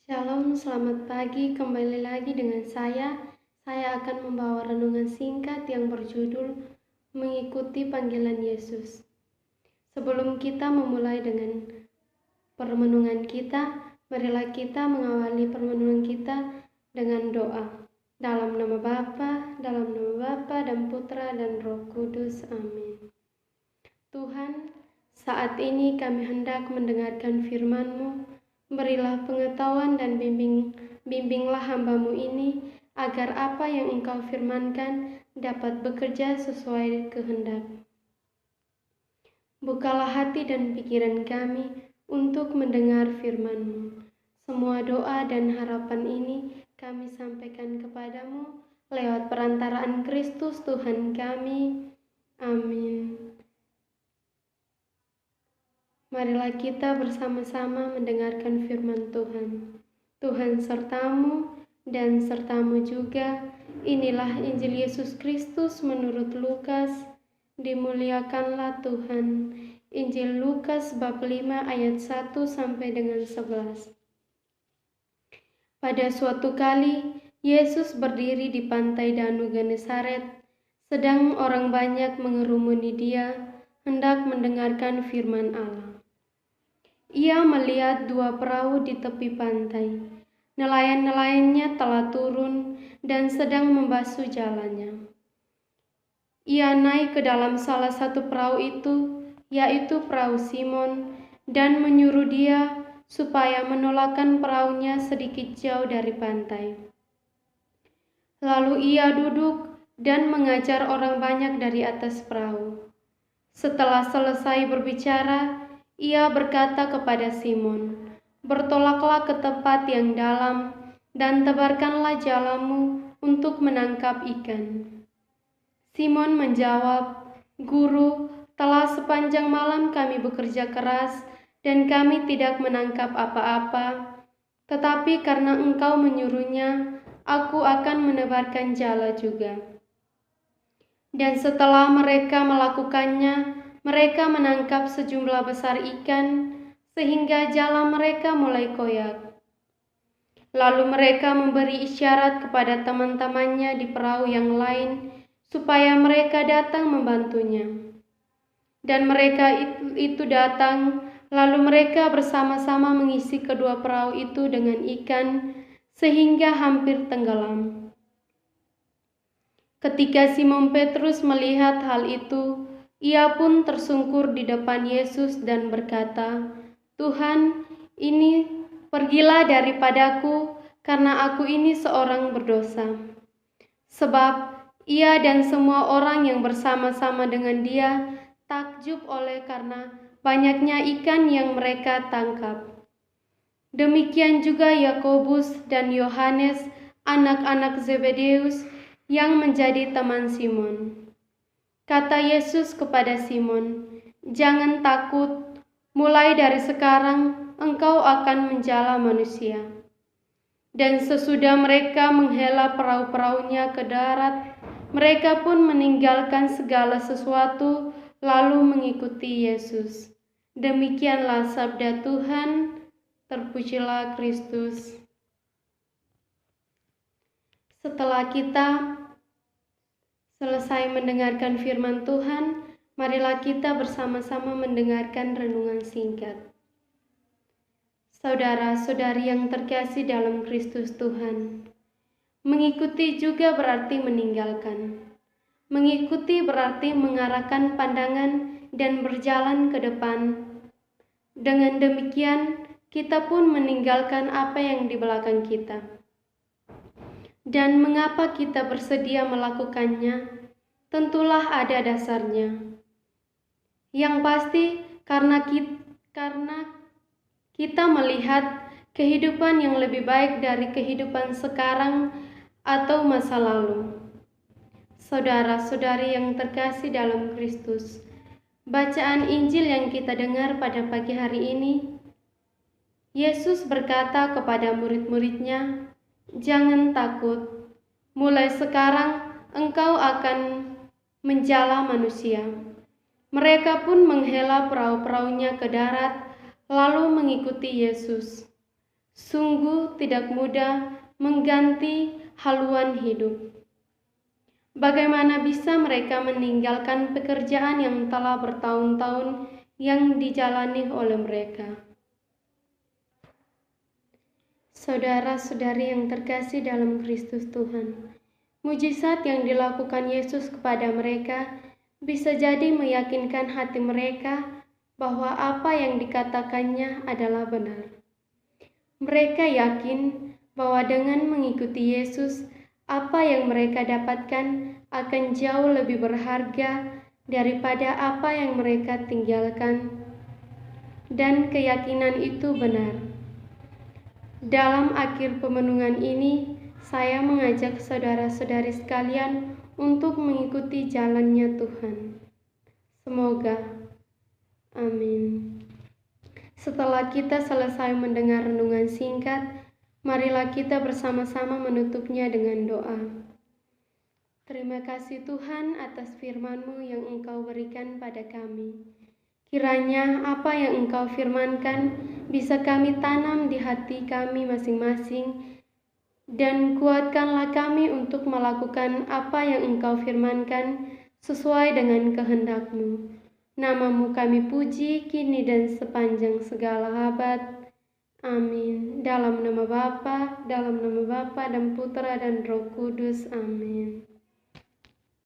Shalom, selamat pagi. Kembali lagi dengan saya. Saya akan membawa renungan singkat yang berjudul Mengikuti Panggilan Yesus. Sebelum kita memulai dengan permenungan kita, marilah kita mengawali permenungan kita dengan doa. Dalam nama Bapa, dan Putra, dan Roh Kudus. Amin. Tuhan, saat ini kami hendak mendengarkan firman-Mu. Berilah pengetahuan dan bimbinglah hamba-Mu ini, agar apa yang Engkau firmankan dapat bekerja sesuai kehendak. Bukalah hati dan pikiran kami untuk mendengar firman-Mu. Semua doa dan harapan ini kami sampaikan kepadamu lewat perantaraan Kristus Tuhan kami. Amin. Marilah kita bersama-sama mendengarkan firman Tuhan. Tuhan sertamu dan sertamu juga. Inilah Injil Yesus Kristus menurut Lukas. Dimuliakanlah Tuhan. Injil Lukas bab 5 ayat 1 sampai dengan 11. Pada suatu kali, Yesus berdiri di pantai Danau Genesaret, sedang orang banyak mengerumuni Dia, hendak mendengarkan firman Allah. Ia melihat dua perahu di tepi pantai. Nelayan-nelayannya telah turun dan sedang membasuh jalannya. Ia naik ke dalam salah satu perahu itu, yaitu perahu Simon, dan menyuruh dia supaya menolakkan perahunya sedikit jauh dari pantai. Lalu ia duduk dan mengajar orang banyak dari atas perahu. Setelah selesai berbicara, ia berkata kepada Simon, "Bertolaklah ke tempat yang dalam dan tebarkanlah jalamu untuk menangkap ikan." Simon menjawab, "Guru, telah sepanjang malam kami bekerja keras dan kami tidak menangkap apa-apa. Tetapi karena Engkau menyuruhnya, aku akan menebarkan jala juga." Dan setelah mereka melakukannya, mereka menangkap sejumlah besar ikan, sehingga jala mereka mulai koyak. Lalu mereka memberi isyarat kepada teman-temannya di perahu yang lain, supaya mereka datang membantunya. Dan mereka itu datang, lalu mereka bersama-sama mengisi kedua perahu itu dengan ikan, sehingga hampir tenggelam. Ketika Simon Petrus melihat hal itu, ia pun tersungkur di depan Yesus dan berkata, "Tuhan, pergilah daripadaku, karena aku ini seorang berdosa." Sebab ia dan semua orang yang bersama-sama dengan dia takjub karena banyaknya ikan yang mereka tangkap. Demikian juga Yakobus dan Yohanes, anak-anak Zebedeus, yang menjadi teman Simon. Kata Yesus kepada Simon, "Jangan takut, mulai dari sekarang engkau akan menjala manusia." Dan sesudah mereka menghela perahu-perahunya ke darat, mereka pun meninggalkan segala sesuatu lalu mengikuti Yesus. Demikianlah sabda Tuhan, terpujilah Kristus. Setelah kita selesai mendengarkan firman Tuhan, marilah kita bersama-sama mendengarkan renungan singkat. Saudara-saudari yang terkasih dalam Kristus Tuhan, mengikuti juga berarti meninggalkan. Mengikuti berarti mengarahkan pandangan dan berjalan ke depan. Dengan demikian, kita pun meninggalkan apa yang di belakang kita. Dan mengapa kita bersedia melakukannya? Tentulah ada dasarnya. Yang pasti karena kita melihat kehidupan yang lebih baik dari kehidupan sekarang atau masa lalu. Saudara-saudari yang terkasih dalam Kristus, bacaan Injil yang kita dengar pada pagi hari ini, Yesus berkata kepada murid-muridnya, "Jangan takut, mulai sekarang engkau akan menjala manusia." Mereka pun menghela perahu-perahunya ke darat, lalu mengikuti Yesus. Sungguh tidak mudah mengganti haluan hidup. Bagaimana bisa mereka meninggalkan pekerjaan yang telah bertahun-tahun yang dijalani oleh mereka? Saudara-saudari yang terkasih dalam Kristus Tuhan, mujizat yang dilakukan Yesus kepada mereka bisa jadi meyakinkan hati mereka bahwa apa yang dikatakannya adalah benar. Mereka yakin bahwa dengan mengikuti Yesus, apa yang mereka dapatkan akan jauh lebih berharga daripada apa yang mereka tinggalkan, dan keyakinan itu benar. Dalam akhir pemenungan ini, saya mengajak saudara-saudari sekalian untuk mengikuti jalannya Tuhan. Semoga. Amin. Setelah kita selesai mendengar renungan singkat, marilah kita bersama-sama menutupnya dengan doa. Terima kasih Tuhan atas firman-Mu yang Engkau berikan pada kami. Kiranya apa yang Engkau firmankan bisa kami tanam di hati kami masing-masing, dan kuatkanlah kami untuk melakukan apa yang Engkau firmankan sesuai dengan kehendak-Mu. Nama-Mu kami puji kini dan sepanjang segala abad. Amin. Dalam nama Bapa dan Putra dan Roh Kudus. Amin.